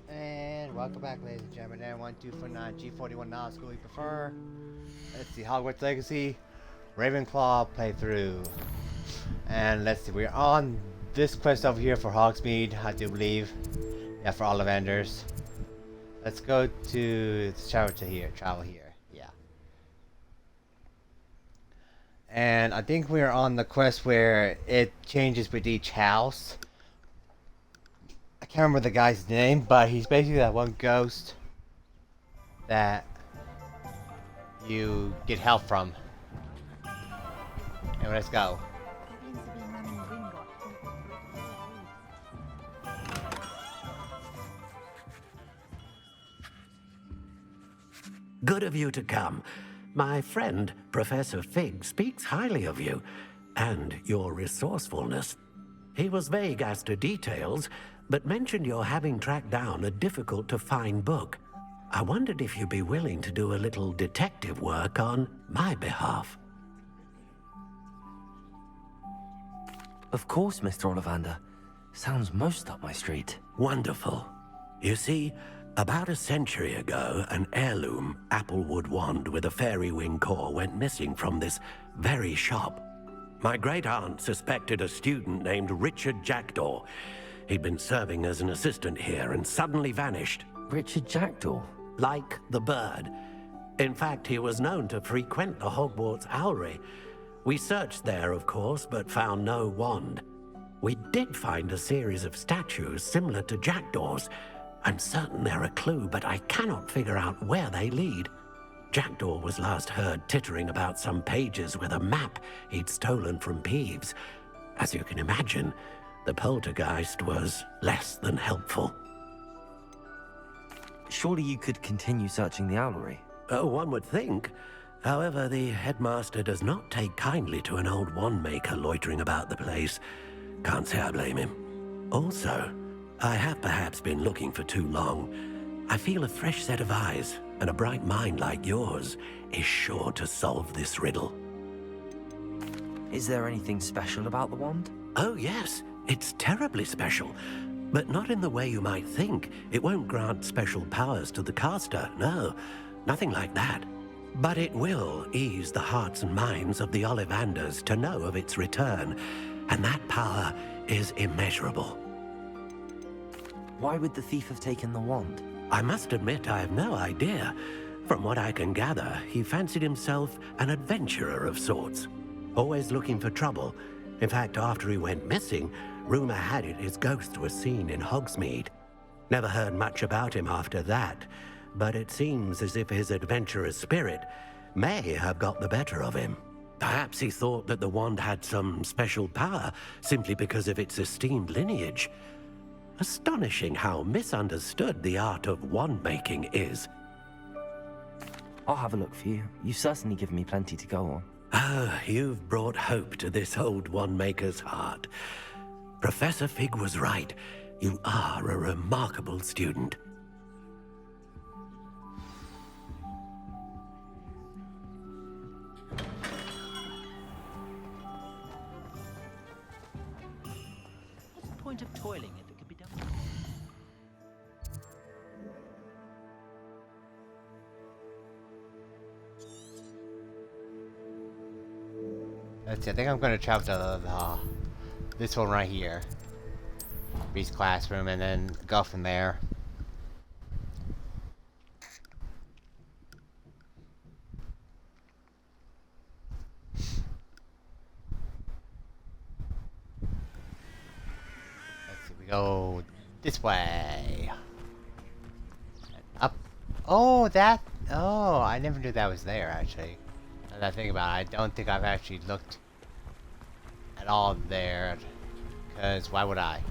And welcome back, ladies and gentlemen. N1249 G41 Now School you prefer. Let's see, Hogwarts Legacy Ravenclaw playthrough. And let's see, we're on this quest over here for Hogsmeade, I do believe. Yeah, for Ollivanders. Let's go to travel here. Yeah. And I think we're on the quest where it changes with each house. I can't remember the guy's name, but he's basically that one ghost that you get help from. And let's go. Good of you to come. My friend, Professor Fig, speaks highly of you and your resourcefulness. He was vague as to details, but mentioned your having tracked down a difficult-to-find book. I wondered if you'd be willing to do a little detective work on my behalf. Of course, Mr. Ollivander. Sounds most up my street. Wonderful. You see, about a century ago, an heirloom applewood wand with a fairy wing core went missing from this very shop. My great-aunt suspected a student named Richard Jackdaw. He'd been serving as an assistant here and suddenly vanished. Richard Jackdaw? Like the bird. In fact, he was known to frequent the Hogwarts Owlery. We searched there, of course, but found no wand. We did find a series of statues similar to Jackdaw's. I'm certain they're a clue, but I cannot figure out where they lead. Jackdaw was last heard tittering about some pages with a map he'd stolen from Peeves. As you can imagine, the poltergeist was less than helpful. Surely you could continue searching the owlery. Oh, one would think. However, the headmaster does not take kindly to an old wand-maker loitering about the place. Can't say I blame him. Also, I have perhaps been looking for too long. I feel a fresh set of eyes, and a bright mind like yours is sure to solve this riddle. Is there anything special about the wand? Oh, yes. It's terribly special. But not in the way you might think. It won't grant special powers to the caster, no. Nothing like that. But it will ease the hearts and minds of the Ollivanders to know of its return, and that power is immeasurable. Why would the thief have taken the wand? I must admit I have no idea. From what I can gather, he fancied himself an adventurer of sorts. Always looking for trouble. In fact, after he went missing, rumor had it his ghost was seen in Hogsmeade. Never heard much about him after that, but it seems as if his adventurous spirit may have got the better of him. Perhaps he thought that the wand had some special power simply because of its esteemed lineage. Astonishing how misunderstood the art of wand-making is. I'll have a look for you. You've certainly given me plenty to go on. Ah, you've brought hope to this old wand-maker's heart. Professor Fig was right. You are a remarkable student. What's the point of toiling if it could be done? Let's see, I think I'm going to travel to this one right here. Beast classroom, and then go from there. Let's see, we go this way. And up. Oh, that. Oh, I never knew that was there, actually. Now that I think about it, I don't think I've actually looked at all there. Because why would I?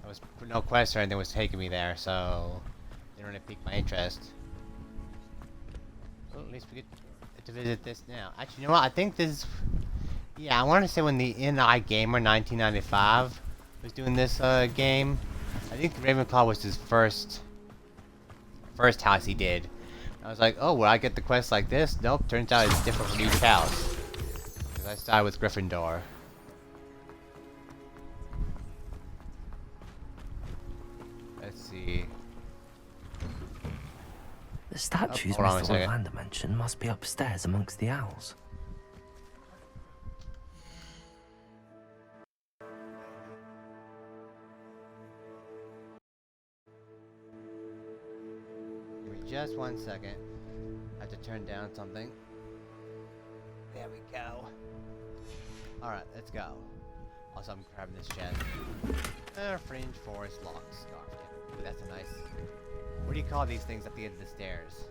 There was no quest or anything was taking me there, so it didn't really pique my interest. Well, at least we get to visit this now. Actually, you know what? I think this is... Yeah, I want to say when the NI Gamer 1995 was doing this game, I think Ravenclaw was his first house he did. I was like, oh, will I get the quest like this? Nope, turns out it's different from each house. Because I started with Gryffindor. Let's see. The statues hold on a Mr. second. Ollivander mentioned must be upstairs amongst the owls. Give me just 1 second. I have to turn down something. There we go. Alright, let's go. Also, I'm grabbing this chest. Fringe Forest Lock Scarf. Yeah, ooh, that's a nice... What do you call these things at the end of the stairs?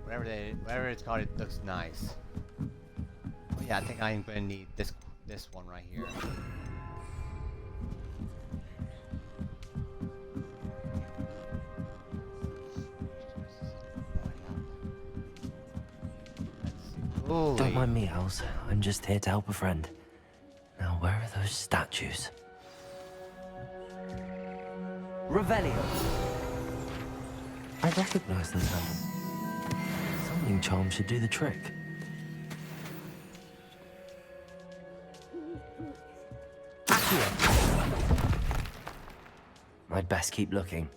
Whatever it's called, it looks nice. Oh yeah, I think I'm gonna need this one right here. Ooh. Don't mind me, owls. I'm just here to help a friend. Now, where are those statues? Revelio! I recognize those handles. Summoning charm should do the trick. Accio! I'd best keep looking.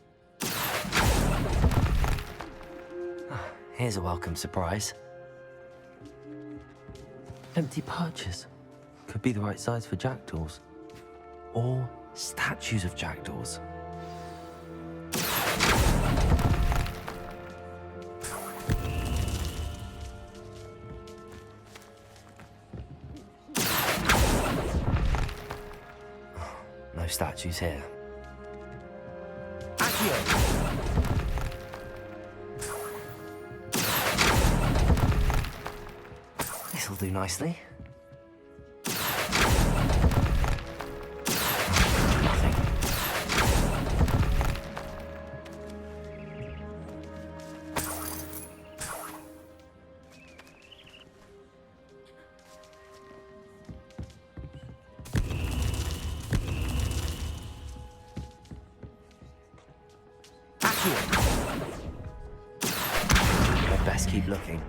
Ah, here's a welcome surprise. Empty perches. Could be the right size for jackdaws. Or statues of jackdaws. No statues here. Accio! This'll do nicely. Nothing. I'd best keep looking.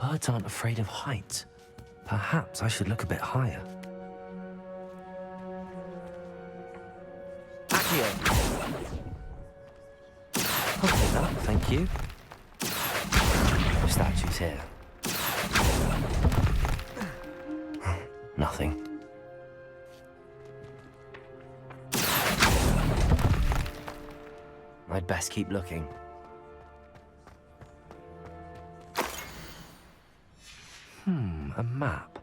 Birds aren't afraid of heights. Perhaps I should look a bit higher. Accio! I'll take that, thank you. No statues here. Nothing. I'd best keep looking. A map.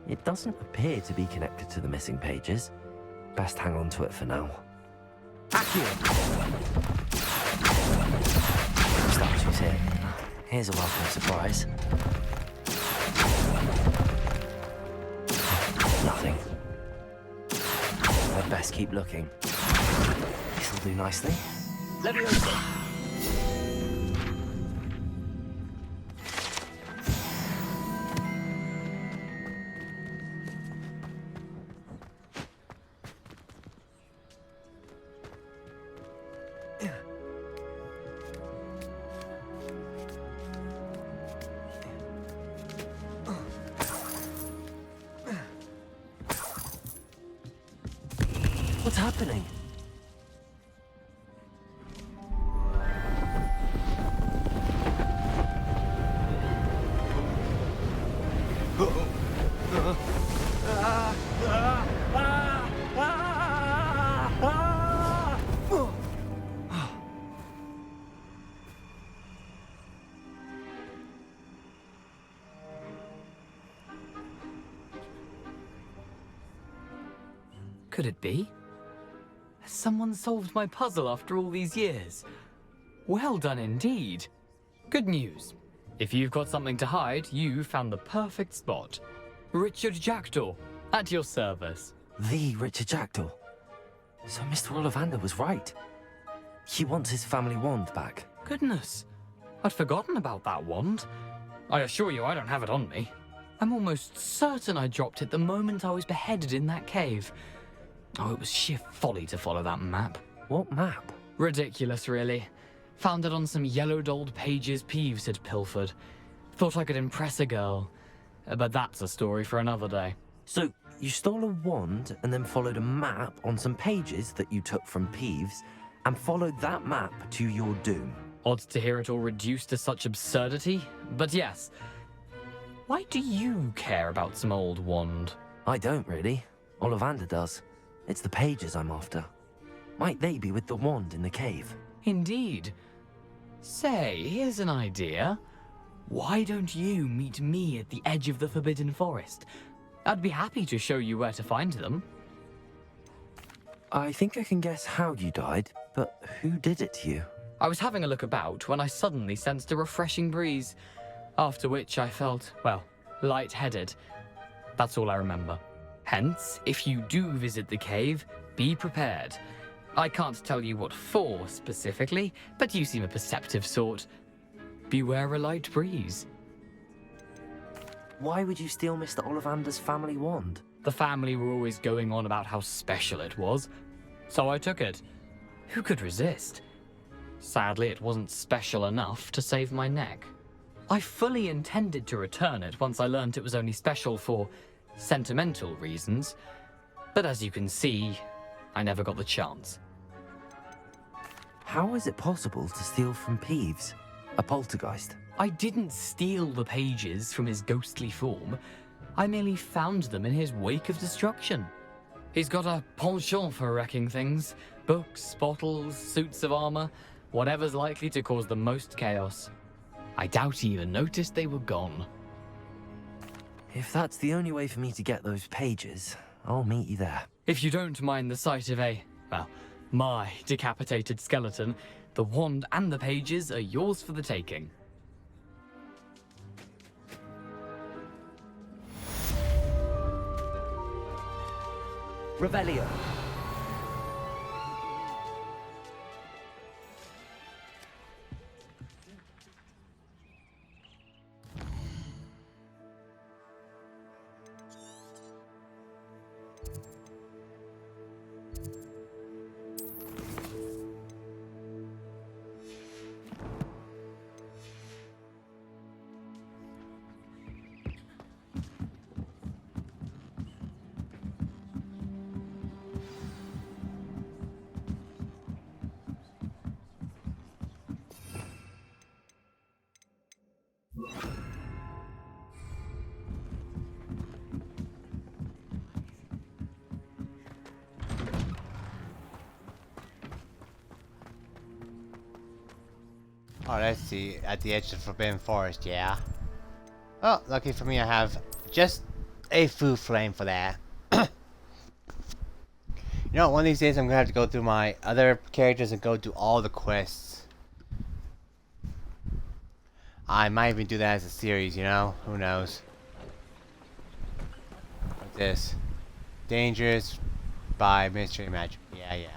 It doesn't appear to be connected to the missing pages. Best hang on to it for now. Accio! Statues here. Here's a welcome surprise. Nothing. I'd best keep looking. This'll do nicely. Leviosa! What's happening? Could it be? Has someone solved my puzzle after all these years? Well done indeed. Good news. If you've got something to hide, you found the perfect spot. Richard Jackdaw, at your service. The Richard Jackdaw. So Mr. Ollivander was right. He wants his family wand back. Goodness, I'd forgotten about that wand. I assure you I don't have it on me. I'm almost certain I dropped it the moment I was beheaded in that cave. Oh, it was sheer folly to follow that map. What map? Ridiculous, really. Found it on some yellowed old pages Peeves had pilfered. Thought I could impress a girl. But that's a story for another day. So, you stole a wand and then followed a map on some pages that you took from Peeves and followed that map to your doom. Odd to hear it all reduced to such absurdity, but yes. Why do you care about some old wand? I don't really. Ollivander does. It's the pages I'm after. Might they be with the wand in the cave? Indeed. Say, here's an idea. Why don't you meet me at the edge of the Forbidden Forest? I'd be happy to show you where to find them. I think I can guess how you died, but who did it to you? I was having a look about when I suddenly sensed a refreshing breeze, after which I felt, well, lightheaded. That's all I remember. Hence, if you do visit the cave, be prepared. I can't tell you what for specifically, but you seem a perceptive sort. Beware a light breeze. Why would you steal Mr. Ollivander's family wand? The family were always going on about how special it was, so I took it. Who could resist? Sadly, it wasn't special enough to save my neck. I fully intended to return it once I learned it was only special for sentimental reasons, but as you can see, I never got the chance. How is it possible to steal from Peeves, a poltergeist? I didn't steal the pages from his ghostly form. I merely found them in his wake of destruction. He's got a penchant for wrecking things. Books, bottles, suits of armor, whatever's likely to cause the most chaos. I doubt he even noticed they were gone. If that's the only way for me to get those pages, I'll meet you there. If you don't mind the sight of my decapitated skeleton, the wand and the pages are yours for the taking. Revelio. Oh, let's see. At the edge of the Forbidden Forest, yeah. Oh, lucky for me, I have just a food flame for that. You know, one of these days I'm gonna have to go through my other characters and go do all the quests. I might even do that as a series, you know? Who knows? What's this? Dangerous by mystery magic. Yeah, yeah.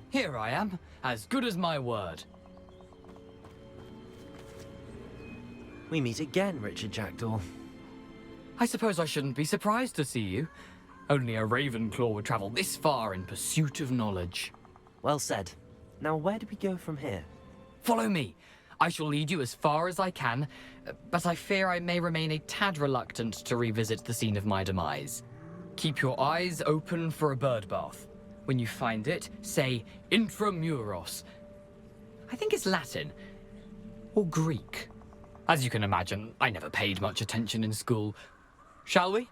Here I am, as good as my word. We meet again, Richard Jackdaw. I suppose I shouldn't be surprised to see you. Only a Ravenclaw would travel this far in pursuit of knowledge. Well said. Now where do we go from here? Follow me. I shall lead you as far as I can, but I fear I may remain a tad reluctant to revisit the scene of my demise. Keep your eyes open for a bird bath. When you find it, say intramuros. I think it's Latin. Or Greek. As you can imagine, I never paid much attention in school. Shall we?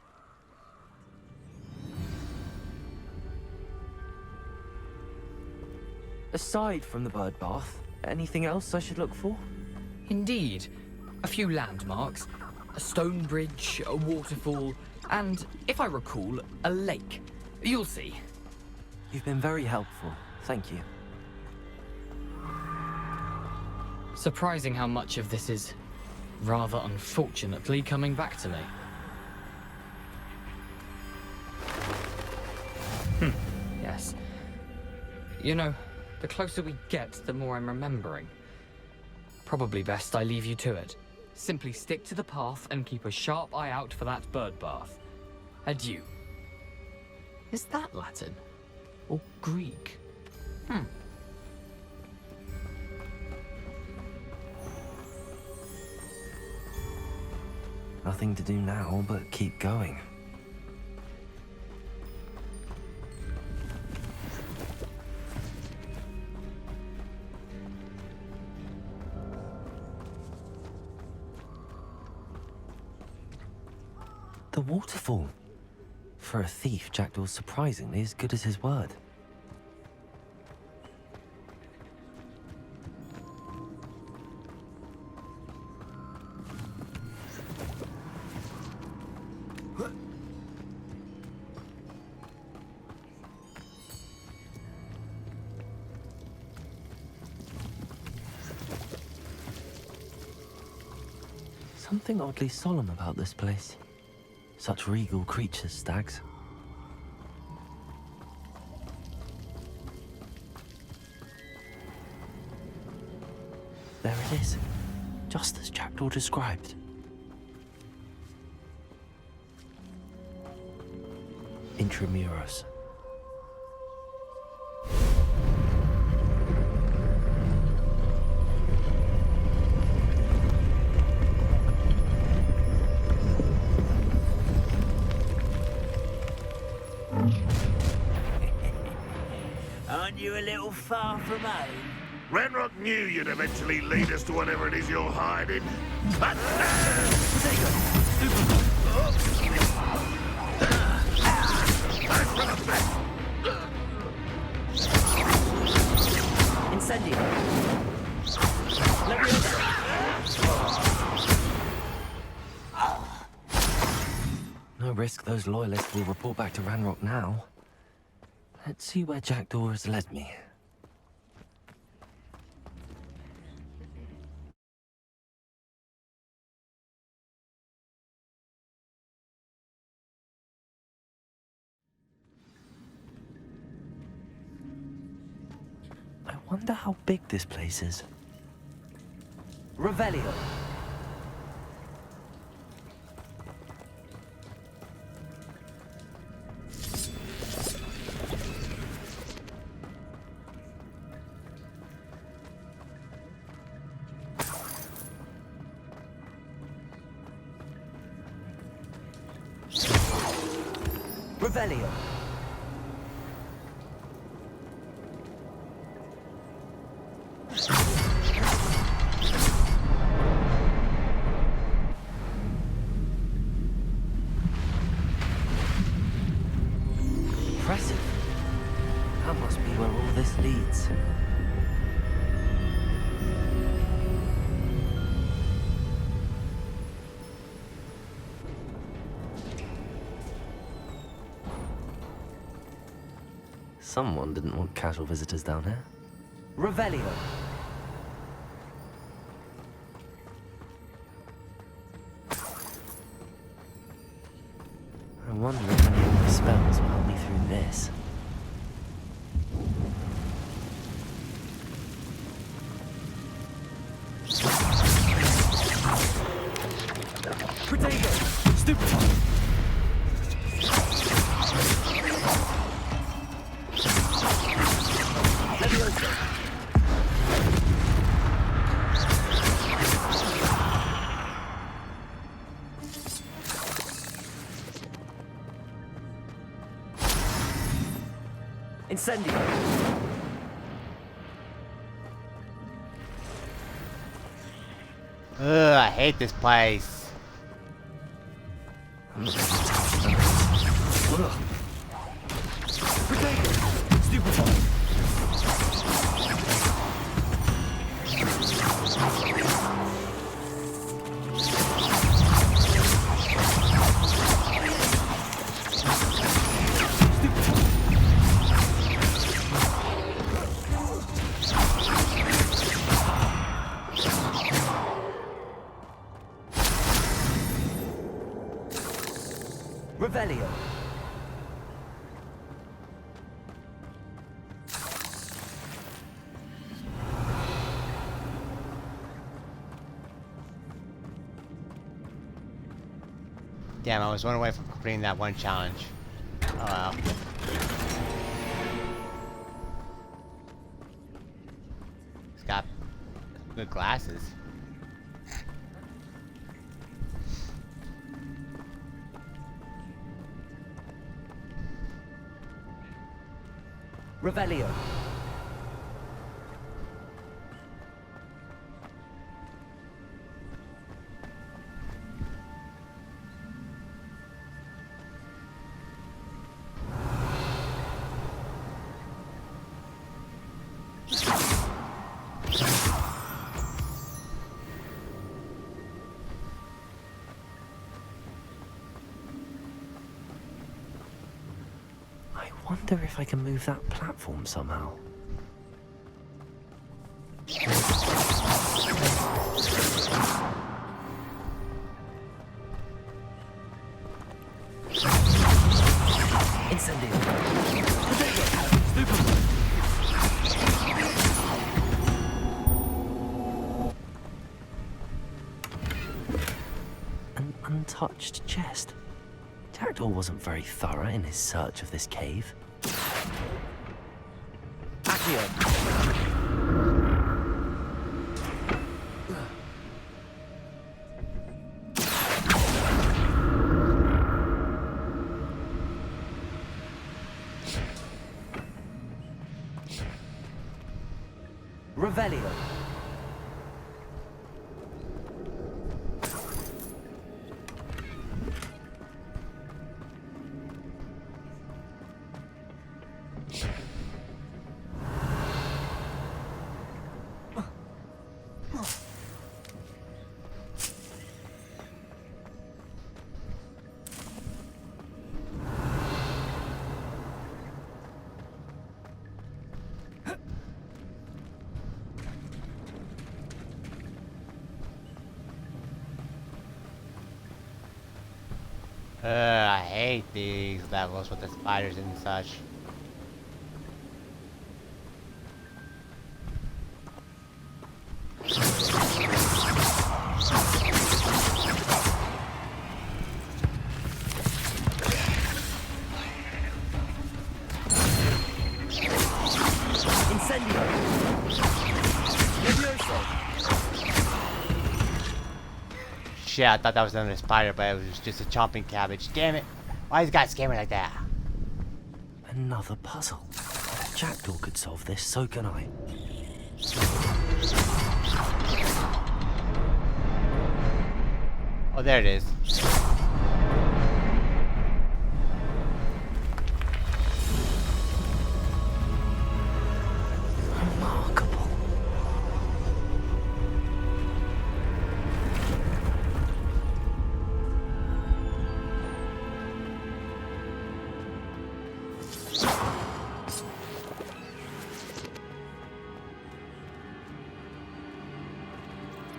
Aside from the bird bath, anything else I should look for? Indeed. A few landmarks. A stone bridge, a waterfall, and, if I recall, a lake. You'll see. You've been very helpful. Thank you. Surprising how much of this is, rather unfortunately, coming back to me. Yes. You know, the closer we get, the more I'm remembering. Probably best I leave you to it. Simply stick to the path and keep a sharp eye out for that bird bath. Adieu. Is that Latin? Or Greek? Nothing to do now but keep going. The waterfall. For a thief, Jackdaw's surprisingly as good as his word. Something oddly solemn about this place. Such regal creatures, stags. There it is, just as Jackdaw described. Intramuros. Aren't you a little far from home? Ranrock knew you'd eventually lead us to whatever it is you're hiding. But Incendio. Let me No risk those loyalists will report back to Ranrock now. Let's see where Jackdaw has led me. I wonder how big this place is. Revelio. Revelio. Impressive. That must be where all this leads. Someone didn't want casual visitors down here. Revelio. I wonder if any of my spells will help me through this. Protego. Stupefy. Incendio! Ugh, I hate this place. Revelio. Damn, I was one away from completing that one challenge. Oh well. He's got good glasses. Revelio. I wonder if I can move that platform somehow. Incendio. An untouched chest. Jackdaw wasn't very thorough in his search of this cave. Accio. Revelio. I hate these levels with the spiders and such. Shit, I thought that was another spider, but it was just a chomping cabbage. Damn it! Why these guys scare me like that? Another puzzle. If Jackdaw could solve this, so can I. Oh, there it is. Remarkable.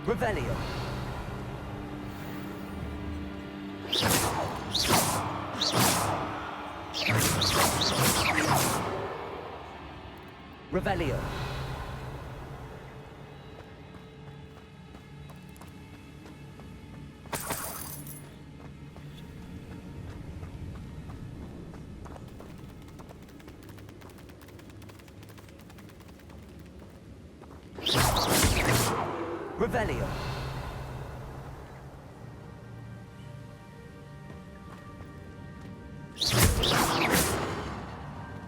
Revelio. Revelio. Revelio.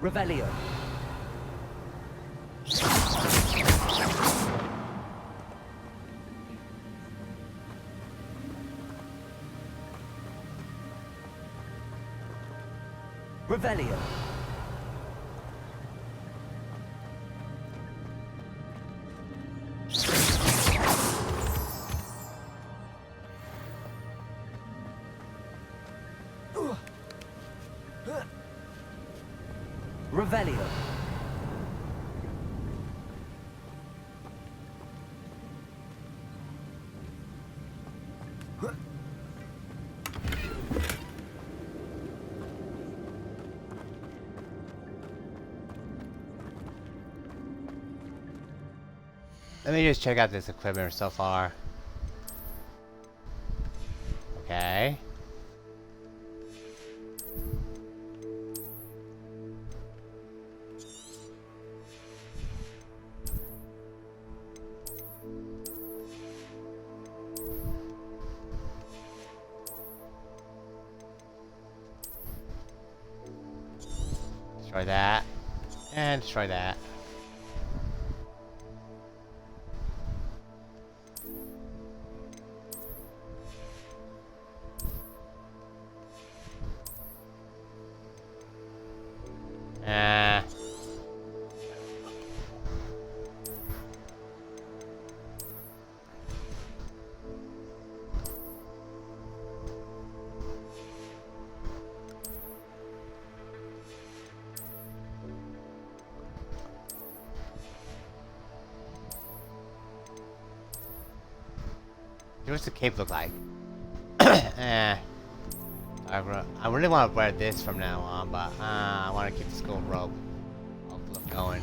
Revelio. Revelio. Revelio. Let me just check out this equipment so far. Okay. Destroy that. And destroy that. What's the cape look like? I really want to wear this from now on, but I want to keep this gold robe. I'll look going.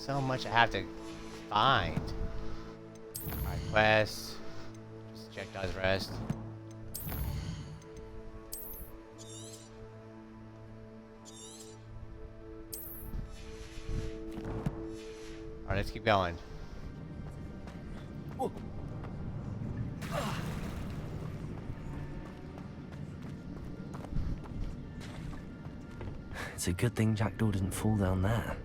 So much I have to find. Alright, quest. Just Jackdaws rest. Alright, let's keep going. It's a good thing Jackdaw didn't fall down there.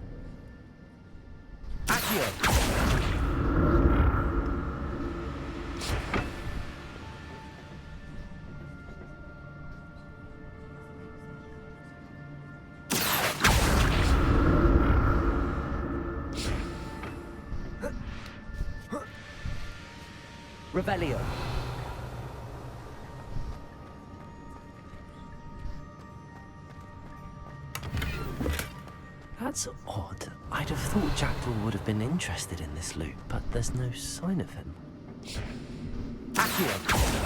Revelio. That's odd. I'd have thought Jackdaw would have been interested in this loot, but there's no sign of him. Accio.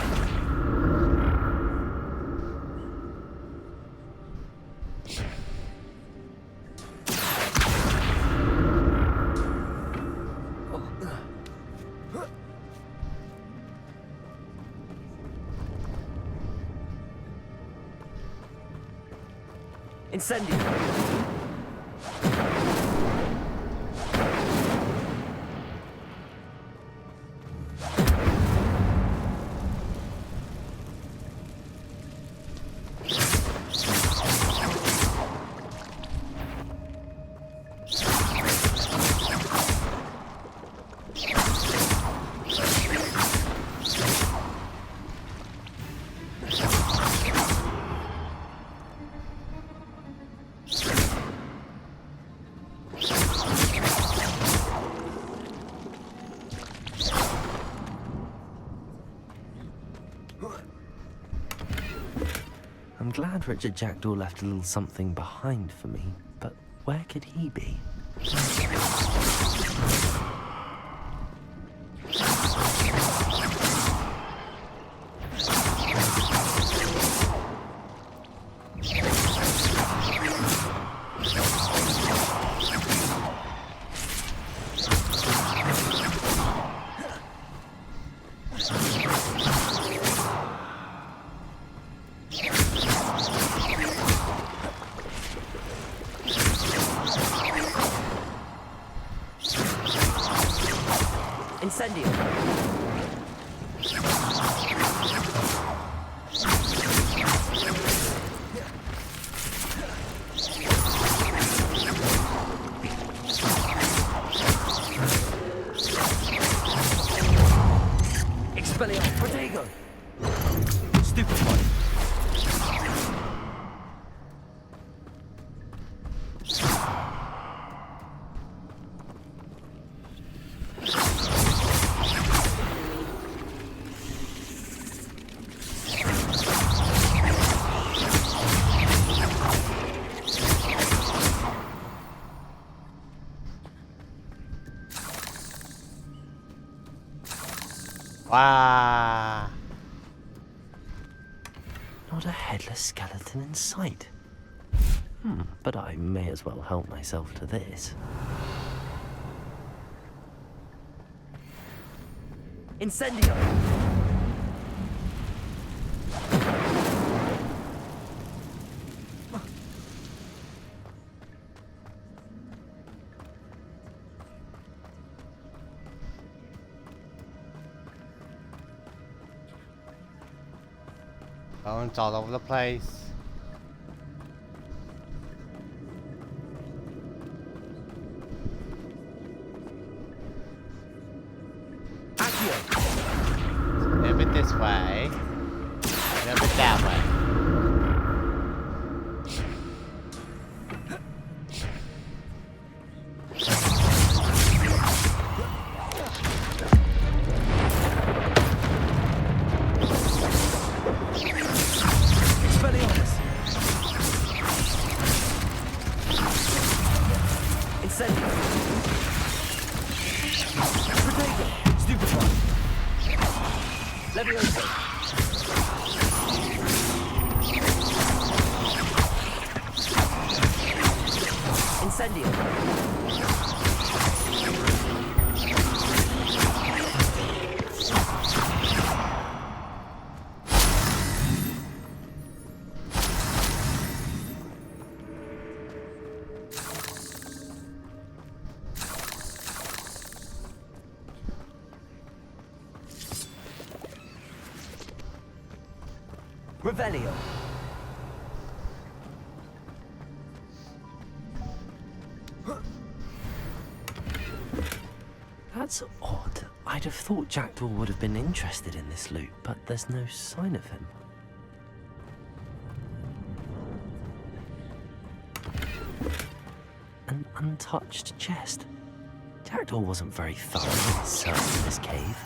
Incendio. I'm glad Richard Jackdaw left a little something behind for me, but where could he be? Incendio. Wow. Not a headless skeleton in sight. But I may as well help myself to this. Incendio! Bones all over the place. A little bit this way. A little bit that way. Revelio. That's odd. I'd have thought Jackdaw would have been interested in this loot, but there's no sign of him. An untouched chest. Jackdaw wasn't very thorough in his search in this cave.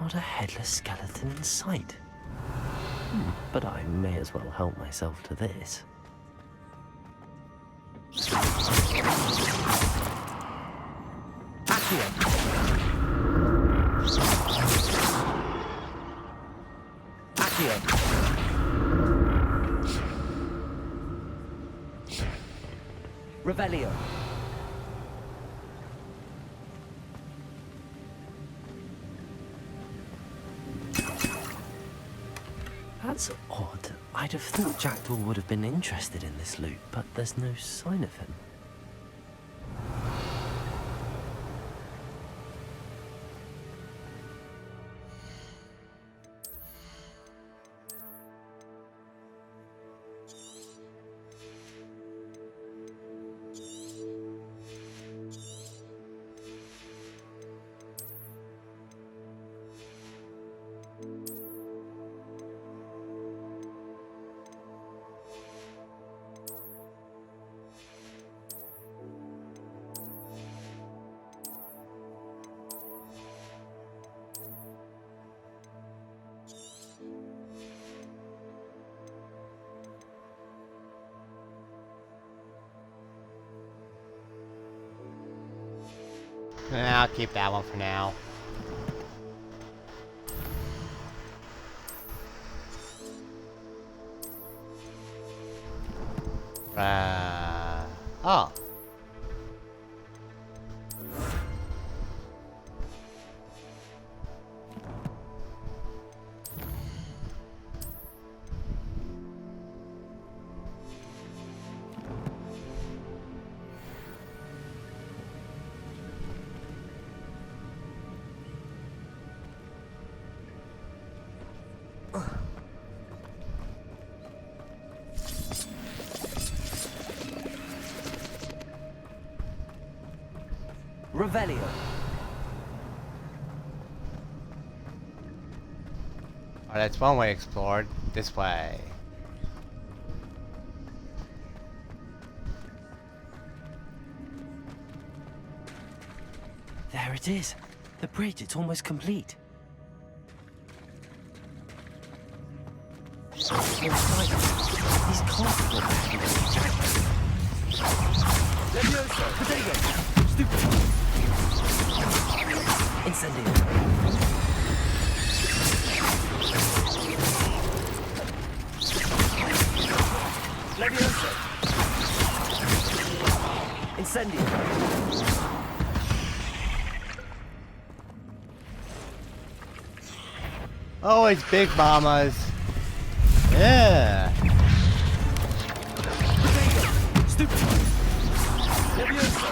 Not a headless skeleton in sight. But I may as well help myself to this. Revelio. That's odd. I'd have thought Jackdaw would have been interested in this loot, but there's no sign of him. I'll keep that one for now. Oh. Revelio. Oh, that's one way explored. This way. There it is. The bridge, it's almost complete. Inside, these cards are Levioso! Potato! Stupid! Incendio! Levioso! Incendio! Oh, it's big mamas. Yeah. Stupid! Levioso!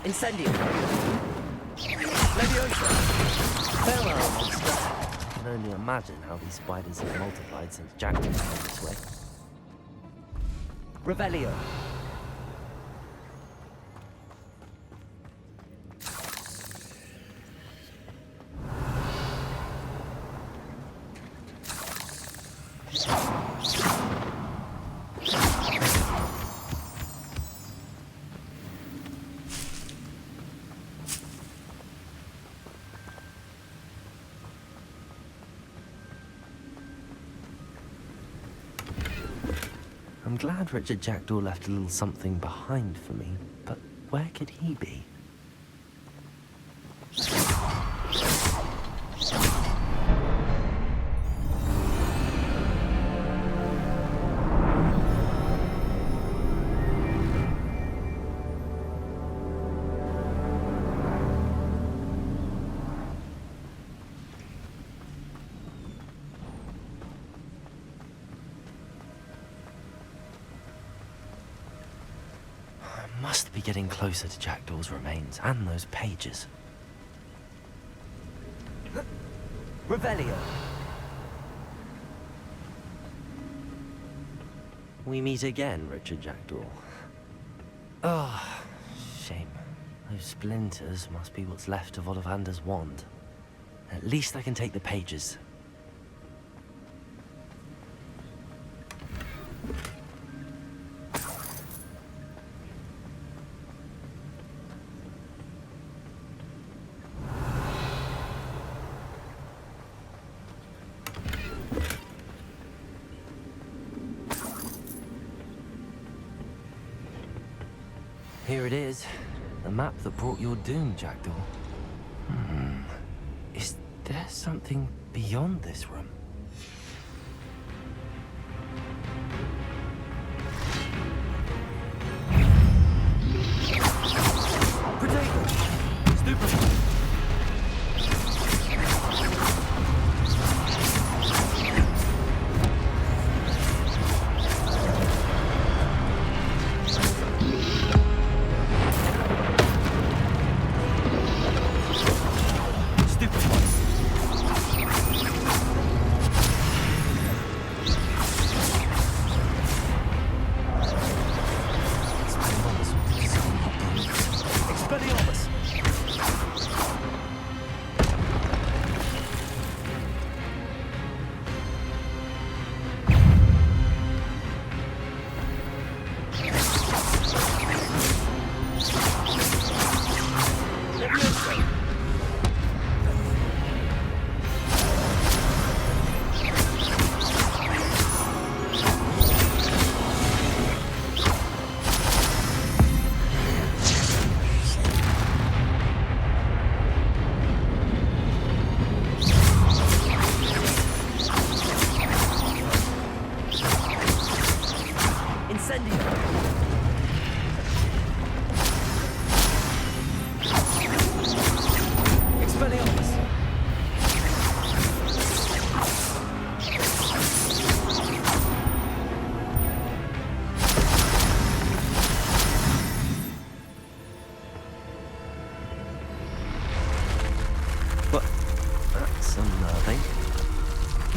Incendio! Leviosa! Farewell, monster. I can only imagine how these spiders have multiplied since Jackdaws came this way. Revelio! I'm glad Richard Jackdaw left a little something behind for me, but where could he be? Must be getting closer to Jackdaw's remains and those pages. Revelio! We meet again, Richard Jackdaw. Oh, shame. Those splinters must be what's left of Ollivander's wand. At least I can take the pages. Here it is, the map that brought your doom, Jackdaw. Is there something beyond this room? Potato! Stupid!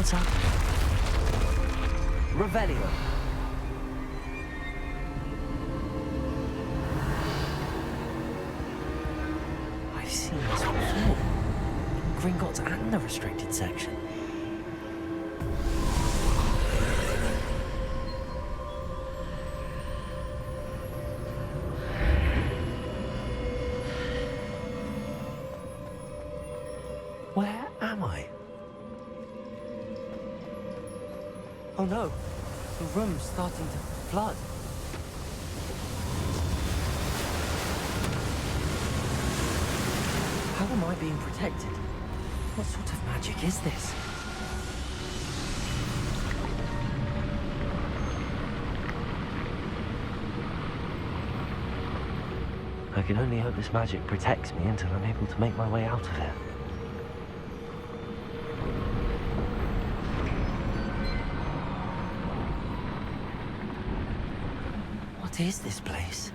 What's happening? Revelio. I've seen this before. Gringotts and the restricted section. Where am I? Oh no, the room's starting to flood. How am I being protected? What sort of magic is this? I can only hope this magic protects me until I'm able to make my way out of here. What is this place?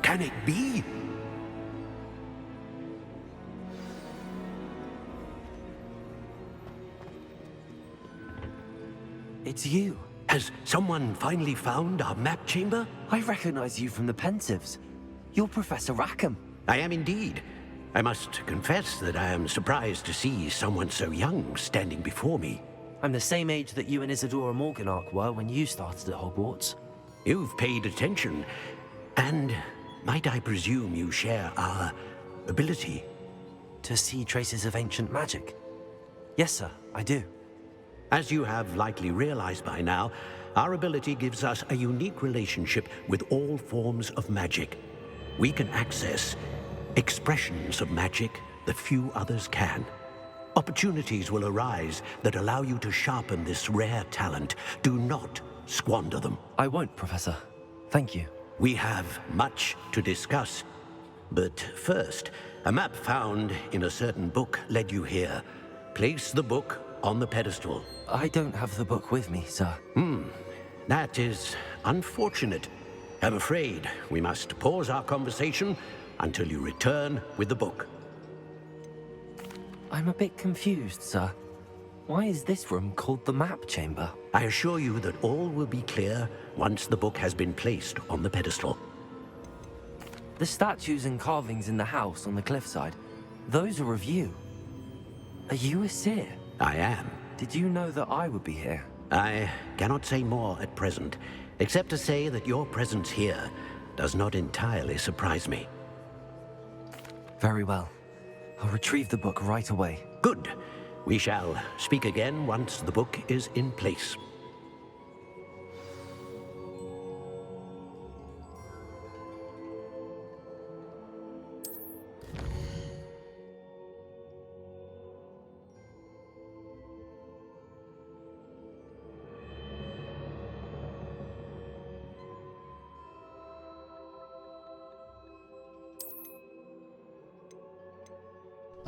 Can it be? It's you. Has someone finally found our map chamber? I recognize you from the Pensives. You're Professor Rackham. I am indeed. I must confess that I am surprised to see someone so young standing before me. I'm the same age that you and Isadora Morganach were when you started at Hogwarts. You've paid attention, and might I presume you share our ability? To see traces of ancient magic? Yes, sir, I do. As you have likely realized by now, our ability gives us a unique relationship with all forms of magic. We can access expressions of magic that few others can. Opportunities will arise that allow you to sharpen this rare talent. Do not squander them. I won't, Professor. Thank you. We have much to discuss. But first, a map found in a certain book led you here. Place the book on the pedestal. I don't have the book with me, sir. That is unfortunate. I'm afraid we must pause our conversation until you return with the book. I'm a bit confused, sir. Why is this room called the map chamber? I assure you that all will be clear once the book has been placed on the pedestal. The statues and carvings in the house on the cliffside, those are of you. Are you a seer? I am. Did you know that I would be here? I cannot say more at present, except to say that your presence here does not entirely surprise me. Very well. I'll retrieve the book right away. Good. We shall speak again once the book is in place.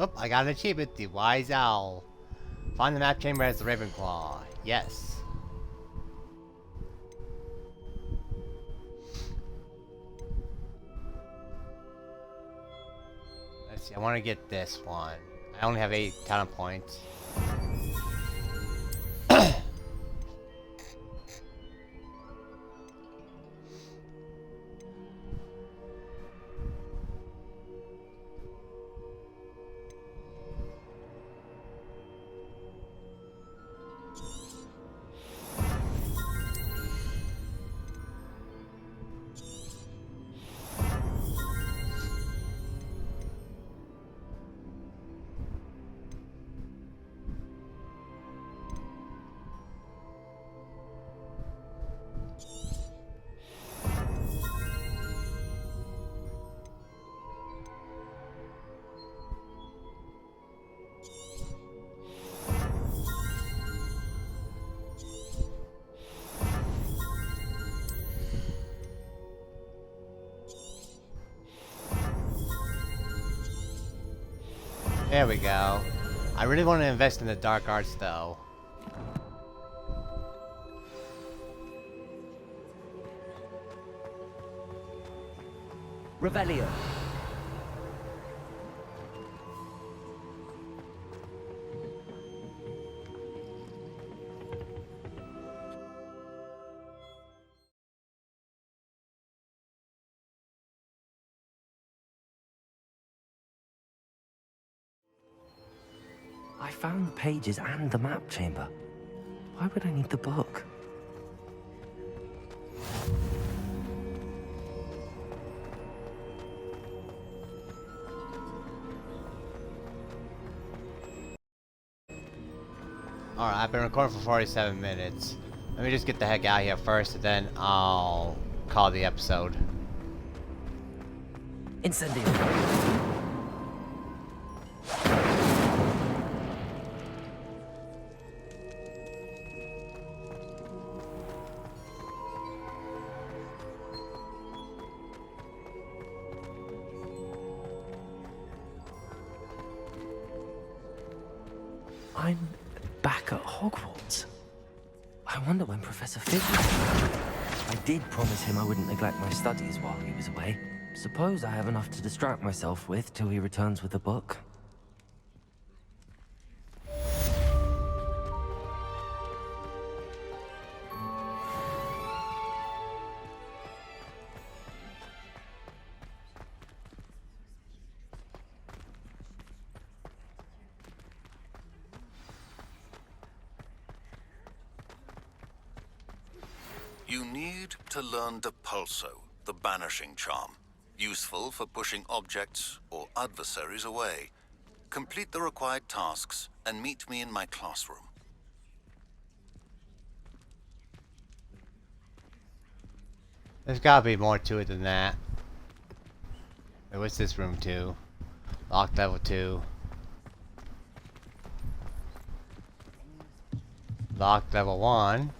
Oh, I got an achievement, the Wise Owl. Find the map chamber as the Ravenclaw. Yes. Let's see, I want to get this one. I only have 8 talent points. There we go. I really want to invest in the dark arts though. Revelio. I found the pages and the map chamber. Why would I need the book? Alright, I've been recording for 47 minutes. Let me just get the heck out of here first, and then I'll call the episode. Incendio. I'm back at Hogwarts. I wonder when Professor Fig will be back. I did promise him I wouldn't neglect my studies while he was away. Suppose I have enough to distract myself with till he returns with the book. You need to learn the Pulso, the banishing charm. Useful for pushing objects or adversaries away. Complete the required tasks and meet me in my classroom. There's gotta be more to it than that. Wait, what's this room 2? Locked level 2. Locked level 1.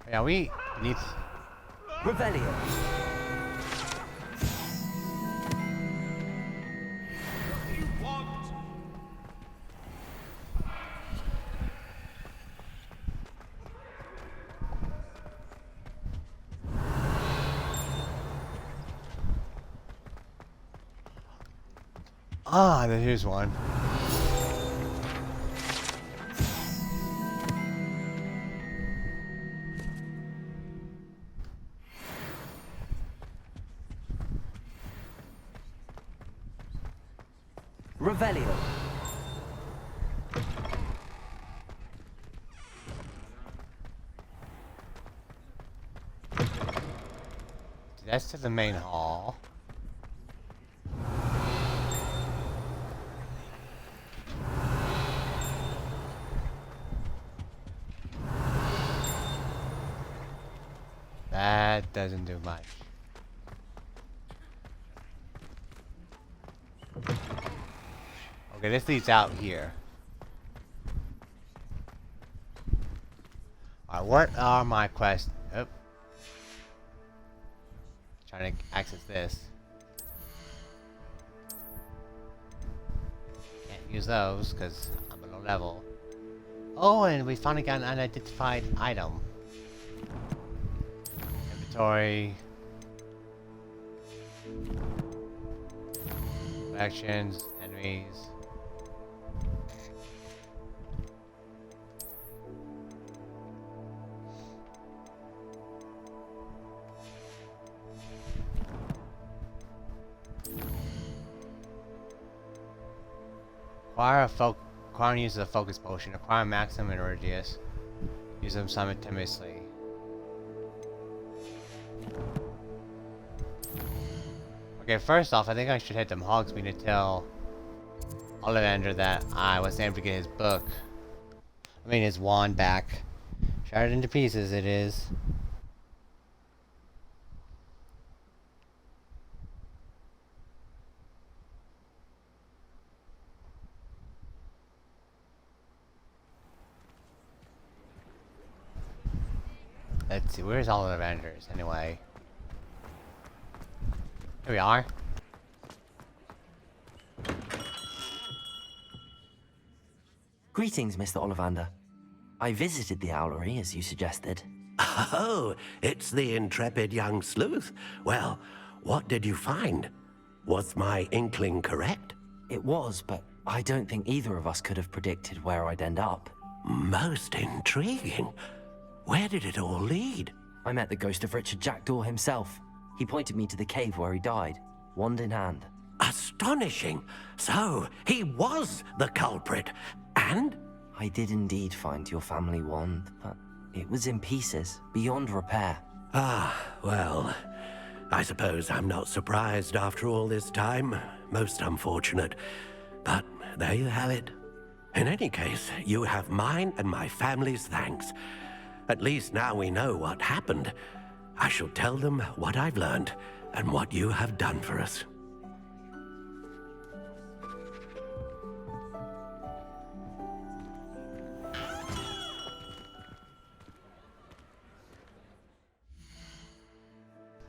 Yeah, we need... Revelio. Ah, here's one. Revelio. That's to the main hall. That doesn't do much. Okay, this leads out here. Alright, what are my quests? Oh. Trying to access this. Can't use those because I'm below level. Oh, and we finally got an unidentified item. Inventory. Actions, enemies. Acquire uses a focus potion. Acquire maximum and radius. Use them simultaneously. Okay, first off, I think I should hit them Hogsmeade to tell Ollivander that I was able to get his book. I mean his wand back. Shattered into pieces it is. Let's see, where's Ollivanders anyway? Here we are. Greetings, Mr. Ollivander. I visited the owlery, as you suggested. Oh, it's the intrepid young sleuth. Well, what did you find? Was my inkling correct? It was, but I don't think either of us could have predicted where I'd end up. Most intriguing. Where did it all lead? I met the ghost of Richard Jackdaw himself. He pointed me to the cave where he died, wand in hand. Astonishing. So, he was the culprit. And? I did indeed find your family wand, but it was in pieces, beyond repair. Ah, well, I suppose I'm not surprised after all this time. Most unfortunate. But there you have it. In any case, you have mine and my family's thanks. At least now we know what happened. I shall tell them what I've learned and what you have done for us.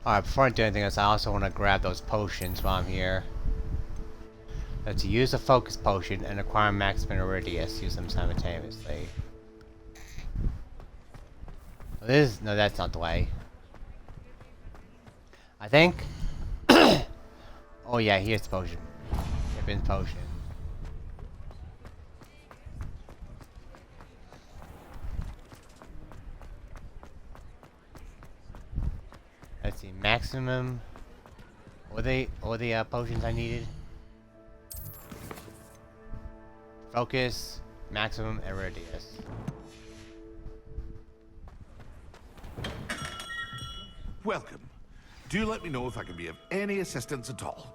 Alright, before I do anything else, I also want to grab those potions while I'm here. Let's use a focus potion and acquire maximum Iridius. Use them simultaneously. No, that's not the way. I think. Oh yeah, here's the potion. Pippin's potion. Let's see, maximum. All the potions I needed. Focus, maximum Iridius. Welcome. Do let me know if I can be of any assistance at all.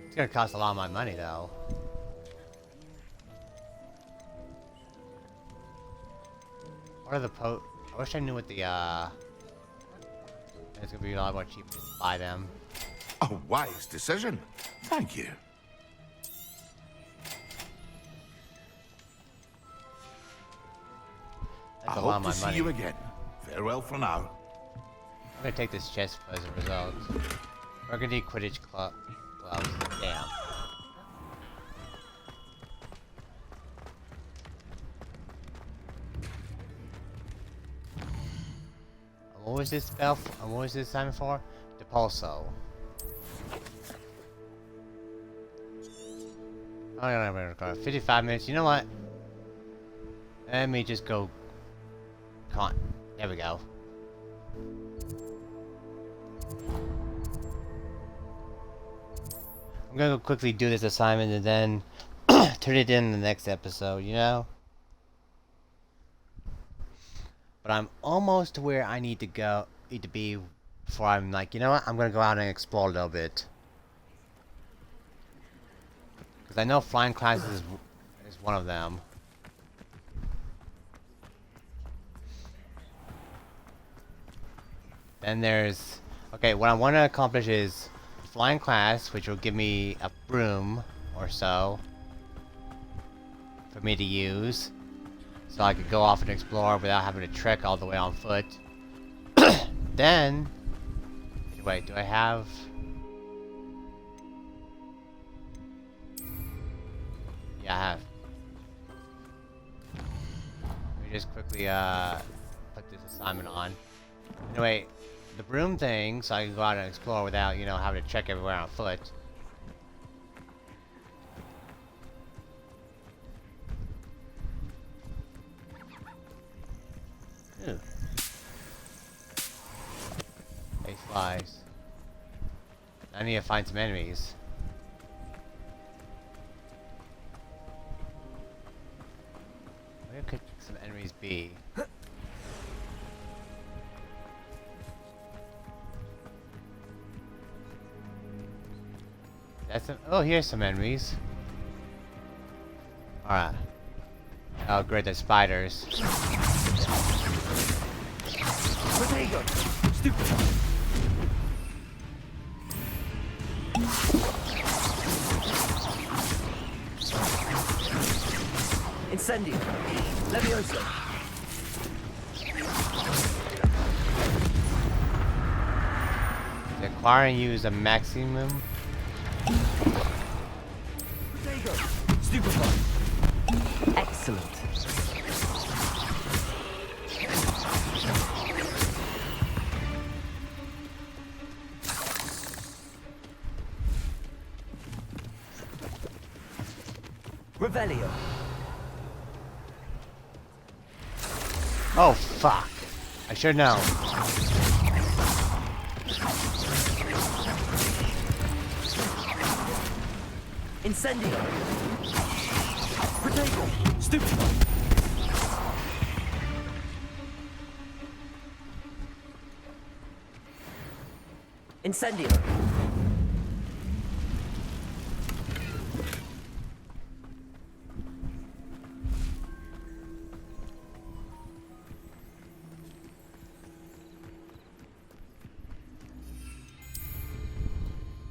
It's gonna cost a lot of my money though. What are the I wish I knew what the it's gonna be a lot more cheaper to buy them. A wise decision. Thank you. That's I a lot hope of my to see money. you again. Farewell for now. I'm gonna take this chest as a result. Burgundy Quidditch gloves. Damn. What was this spell? What was this assignment for? Depulso. Oh, I'm gonna go 55 minutes. You know what? Let me just go. Come on. There we go. I'm gonna go quickly do this assignment and then turn it in the next episode, you know? But I'm almost to where I need to be before I'm like, you know what? I'm gonna go out and explore a little bit. Because I know flying classes is one of them. Then there's... Okay, what I want to accomplish is flying class, which will give me a broom or so for me to use. So I could go off and explore without having to trek all the way on foot. Then... Wait, do I have... Yeah, I have. Let me just quickly put this assignment on. Anyway, the broom thing, so I can go out and explore without, you know, having to trek everywhere on foot. Ooh. Hey, flies. I need to find some enemies. Where could some enemies be? That's some, oh, here's some enemies. Alright. Oh, great, there's spiders. Where they go? Stupid. Incendio. Levioso. Acquire and use a maximum Revelio. Oh, fuck. I should know. Incendio. Protego. Stupid. Incendio.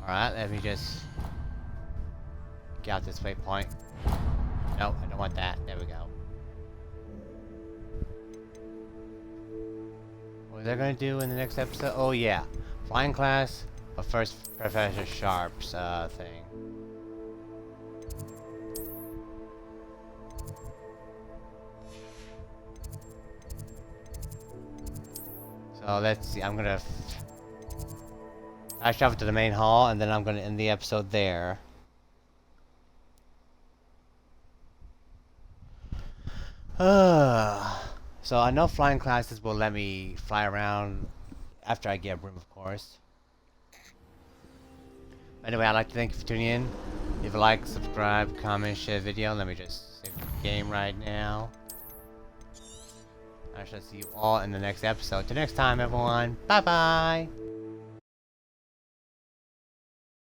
Alright, let me just get out this waypoint. No, I don't want that. There we go. What was I gonna do in the next episode? Oh yeah. Flying class, but first Professor Sharp's thing. So let's see, I'm gonna flash off to the main hall, and then I'm gonna end the episode there. So I know flying classes will let me fly around after I get a room, of course. Anyway, I'd like to thank you for tuning in. Leave a like, subscribe, comment, share the video. Let me just save the game right now. I shall see you all in the next episode. Till next time, everyone. Bye-bye!